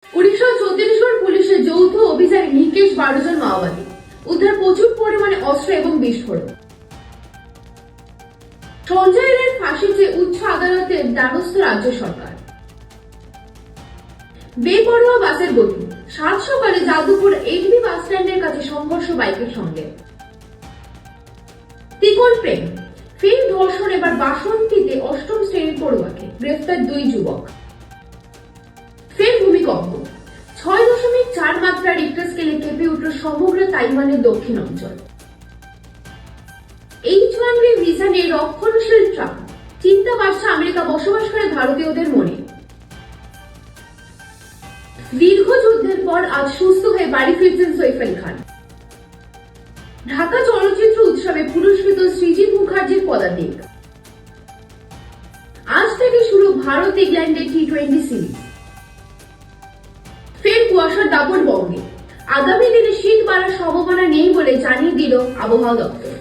ছত্তিশগড় পুলিশের যৌথ অভিযানে নিকেশ 12 জন মাওবাদী, উদ্ধার প্রচুর পরিমাণে অস্ত্র এবং বিস্ফোরক। সঞ্জয় রায়ের ফাঁসি চেয়ে উচ্চ আদালতের দ্বারস্থ রাজ্য সরকার। বেপরোয়া বাসের গতি, সাত সকালে যাদবপুর এইচবি বাস স্ট্যান্ডের কাছে সংঘর্ষ বাইকের সঙ্গে। তিকোন প্রেম, ফের ধর্ষণ, এবার বাসন্তীতে অষ্টম শ্রেণীর পড়ুয়াকে গ্রেফতার 2 যুবক। ফের ভূমিকম্প, 6.4 মাত্রা রিক্টার স্কেলে কেঁপে উঠল সমগ্র তাইওয়ানের দক্ষিণ অঞ্চল। H-1B ভিসা নিয়ে রক্ষণশীল ট্রাম্প, চিন্তা বাড়ছে আমেরিকা বসবাস করে ভারতীয়দের মনে। দীর্ঘ যুদ্ধের পর আজ সুস্থ হয়ে বাড়ি ফিরছেন সৈফ আলী খান। ঢাকা চলচ্চিত্র উৎসবে পুরস্কৃত সৃজিত মুখার্জির পদাতিক। আজ থেকে শুরু ভারত ইংল্যান্ডের T20 সিরিজ। ফের কুয়াশার দাপট বঙ্গে, আগামী দিনে শীত বাড়ার সম্ভাবনা নেই বলে জানিয়ে দিল আবহাওয়া দপ্তর।